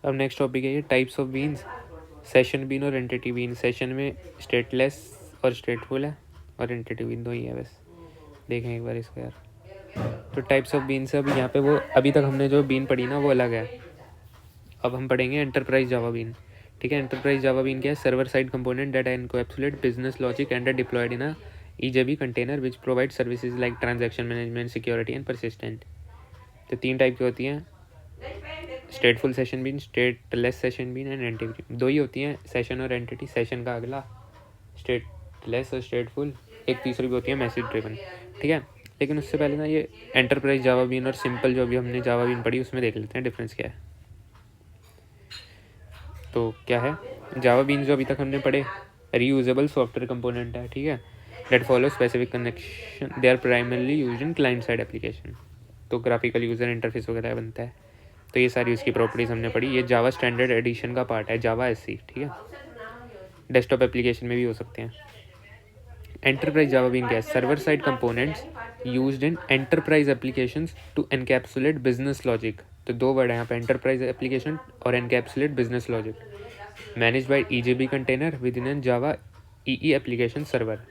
अब next topic है ये types of beans, session bean और एंटिटी बीन। सेशन में स्टेटलेस और स्टेटफुल है, और एंटिटी बीन दो ही है बस। देखें एक बार इसको यार। तो टाइप्स ऑफ बीन से अब यहाँ पे वो अभी तक हमने जो बीन पढ़ी ना वो अलग है। अब हम पढ़ेंगे एंटरप्राइज जावा बीन। ठीक है, एंटरप्राइज जावा बीन क्या है? Server side component that encapsulate business logic and deployed in a EJB container which provide services like transaction management, security and persistent. तो 3 टाइप की होती हैं, stateful session bean, stateless session bean and entity. दो ही होती हैं, session और entity. Session का अगला स्टेटलेस और स्टेटफुल, एक तीसरी भी होती है मैसेज ड्रिवन। ठीक है, लेकिन उससे पहले ना ये एंटरप्राइज जावा बीन और सिंपल जो अभी हमने जावा बीन पढ़ी उसमें देख लेते हैं डिफरेंस क्या है। तो क्या है जावा बीन? जो अभी तक हमने पढ़े रीयूजेबल सॉफ्टवेयर कंपोनेंट है। ठीक है, that follow specific connection, they are primarily used in client side application. तो ग्राफिकल यूजर इंटरफेस वगैरह बनता है। तो ये सारी उसकी प्रॉपर्टीज़ हमने पढ़ी। ये जावा स्टैंडर्ड एडिशन का पार्ट है, जावा SC। ठीक है, डेस्कटॉप एप्लीकेशन में भी हो सकते हैं। एंटरप्राइज जावा बीन क्या है? Server side components used in enterprise applications to encapsulate business logic. तो दो वर्ड है यहाँ पे, एंटरप्राइज एप्लीकेशन और encapsulate business logic. Manage by EJB container within Java EE application server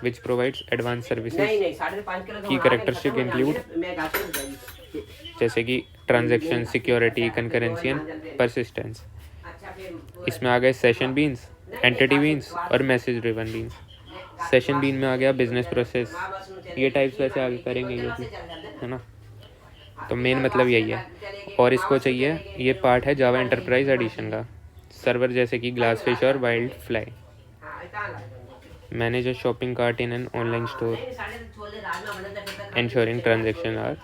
which provides advanced services. की characteristic include जैसे कि transaction, security, concurrency and persistence. इसमें आ गए सेशन बीन्स, एंटिटी बीन्स और message driven beans. Session bean में आ गया बिजनेस प्रोसेस। ये टाइप्स वैसे आगे करेंगे ये भी, है ना। तो मेन मतलब यही है, और इसको चाहिए, ये पार्ट है जावा एंटरप्राइज एडिशन का। सर्वर जैसे कि ग्लासफिश और WildFly. Manage a shopping cart in an online store, ensuring transaction are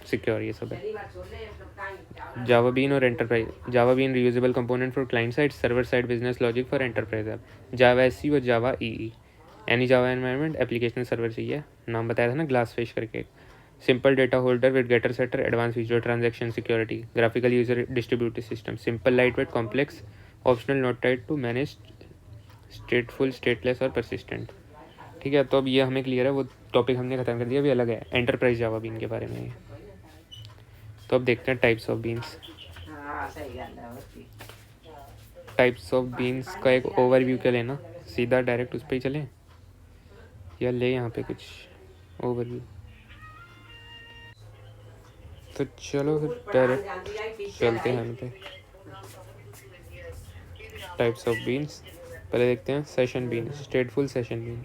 secure. ये सब है जावा बीन और enterprise. Java bean reusable component for client side, server side business logic for enterprise app. Java SC और Java EE। Any Java environment application server चाहिए, नाम बताया था ना ग्लास फिश करके। Simple data holder with गेटर setter, advance user transaction, security, graphical user distributed system, simple light weight, complex, optional not tied to manage, stateful, stateless और persistent. ठीक है, तो अब ये हमें क्लियर है, वो टॉपिक हमने खत्म कर दिया, अभी अलग है एंटरप्राइज जावा बीन के बारे में। तो अब देखते हैं types of beans. Types of beans का एक ओवरव्यू क्या लेना, सीधा डायरेक्ट उस पर ही चलें या ले यहाँ पे कुछ ओवरव्यू? तो चलो फिर डायरेक्ट चलते हैं हम पे। टाइप्स ऑफ बीन्स पहले देखते हैं। Session bean, stateful session bean.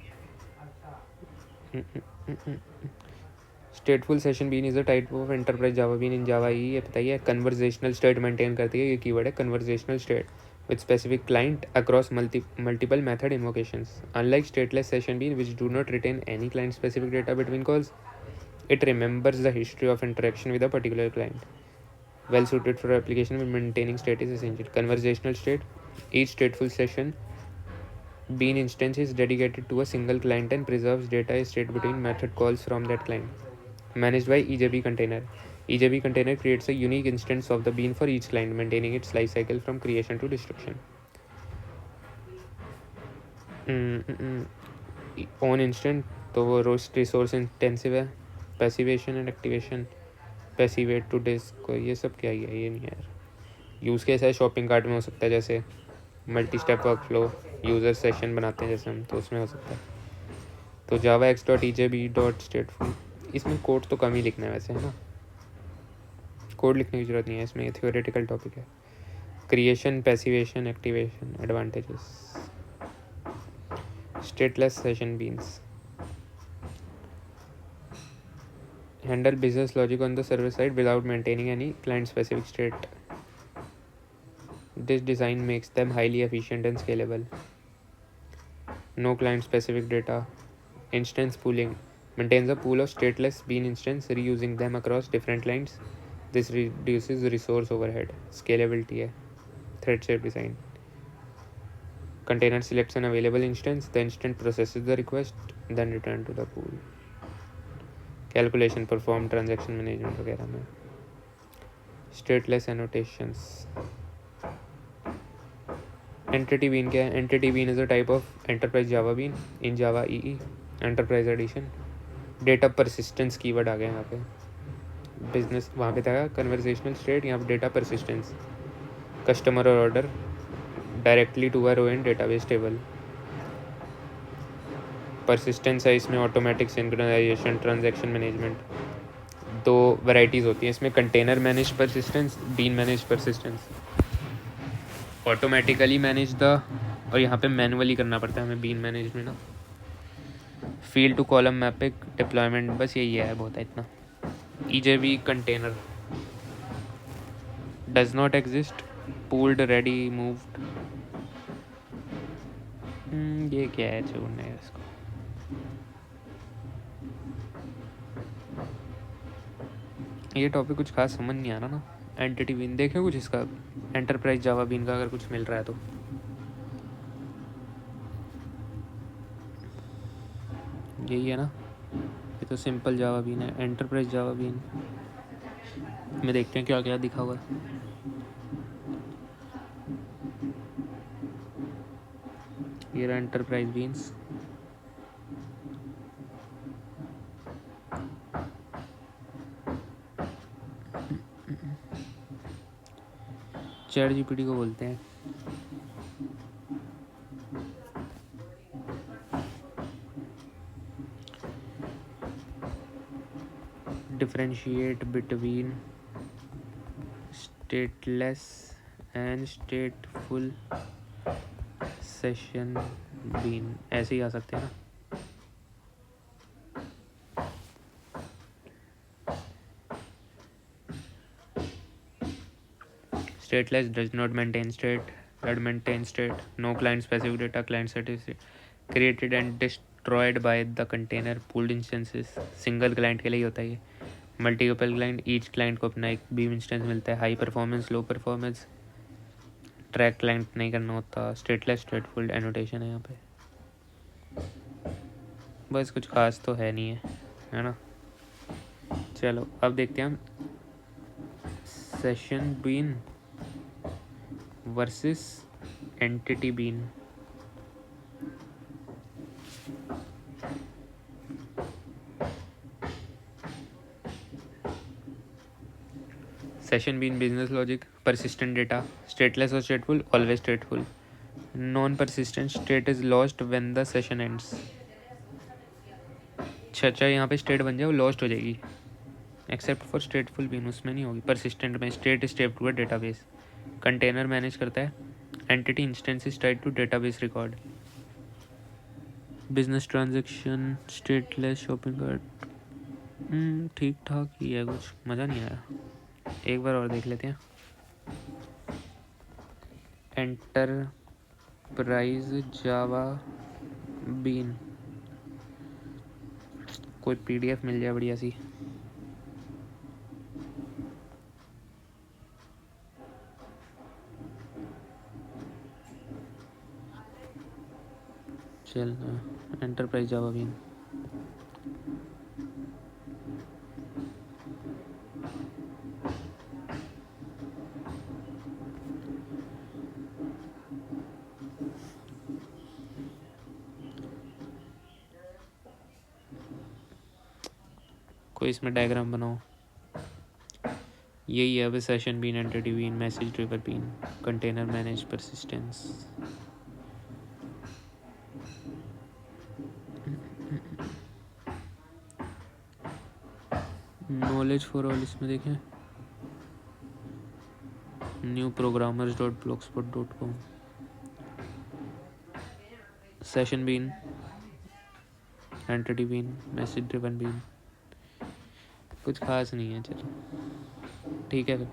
Stateful session bean is a type of enterprise Java bean in Java EE। ये बताइए कन्वर्जेशनल स्टेट मेंटेन करती है, ये कीवर्ड है conversational state with specific client across multiple method invocations. Unlike stateless session bean, which do not retain any client specific data between calls, it remembers the history of interaction with a particular client. Well suited for application where maintaining state is essential. Conversational state, each stateful session bean instance is dedicated to a single client and preserves data state between method calls from that client. Managed by EJB container. EJB container creates a unique instance of the bean for each client, maintaining its life cycle from creation to destruction. On instant, तो वो रोस्ट resource intensive है। Passivation and activation, passivate to disk, ये सब क्या ही है, ये नहीं है यार। यूज़ केस है शॉपिंग कार्ट में हो सकता है, जैसे multi step workflow, user session बनाते हैं जैसे हम, तो उसमें हो सकता है। तो जावा x.ejb.stateful, इसमें कोड तो कम ही लिखना है वैसे, है ना, कोड लिखने की ज़रूरत नहीं है इसमें, ये थियोरेटिकल टॉपिक है। Creation, passivation, activation, advantages. Stateless session beans handle business logic on the server side without maintaining any client specific state. This design makes them highly efficient and scalable. No client specific data. Instance pooling maintains a pool of stateless bean instance, reusing them across different clients. This reduces resource overhead. Scalability है, thread safe design. Container selects an available instance, the instant processes the request, then return to the pool. Calculation perform transaction management वगैरह में। Stateless annotations. Entity bean क्या है? Entity bean is a type of enterprise Java bean in Java EE enterprise edition. Data persistence keyword आ गया यहाँ पे। Business वहाँ पे था कन्वर्सेशनल स्टेट, यहाँ पे data persistence. customer or order directly to a row in database table. Persistence है इसमें, automatic synchronization, transaction management. दो वैरायटीज़ होती हैं इसमें, container manage persistence, bean manage persistence. Automatically manage the, और यहाँ पे मैनुअली करना पड़ता है हमें बीन मैनेज में ना. Field to column mapping, deployment, बस यही है, बहुत है इतना. EJB container does not exist, pooled ready moved. ये क्या है, छोड़ना है इसको. ये टॉपिक कुछ खास समझ नहीं आ रहा ना. एंटिटी बीन देखें कुछ इसका, एंटरप्राइज जावा बीन का अगर कुछ मिल रहा है तो. यही है ना, ये तो सिंपल जावा बीन है. एंटरप्राइज जावा बीन में देखते हैं क्या क्या दिखा हुआ है. ये रहा एंटरप्राइज बीन्स. चैट जीपीटी को बोलते हैं. Differentiate between stateless and stateful session bean, ऐसे ही आ सकते हैं ना. Stateless does not maintain state, does maintain state. No client specific data, client state is created and destroyed by the container. Pooled instances, single client के लिए होता है ये. मल्टीपल क्लाइंट, ईच क्लाइंट को अपना एक बीम इंस्टेंस मिलता है. हाई परफॉर्मेंस, लो परफॉर्मेंस, ट्रैक क्लाइंट नहीं करना होता. स्टेटलेस, स्टेटफुल एनोटेशन है यहाँ पे. बस कुछ खास तो है नहीं है ना. चलो अब देखते हैं हम session bean versus entity bean. Session bean business logic, persistent data, stateless or stateful, always stateful. Non persistent state is lost when the session ends. अच्छा यहाँ पे स्टेट बन जाए वो लॉस्ट हो जाएगी, एक्सेप्ट फॉर स्टेटफुल बीन, उसमें नहीं होगी. परसिस्टेंट में state step to database. Container manage करता है, entity instance is tied to database record. Business transaction, stateless shopping cart, ठीक ठाक ही है, कुछ मज़ा नहीं आया. एक बार और देख लेते हैं. एंटरप्राइज जावा बीन, कोई PDF मिल जाए बढ़िया सी. चल एंटरप्राइज जावा बीन. कोई इसमें डायग्राम बनाओ. यही है अब session bean, entity bean, message driver bean, container manage persistence. Knowledge for all इसमें देखें, newprogrammers.blogspot.com. Session bean, entity bean, message driven bean, कुछ खास नहीं है. चलो ठीक है फिर.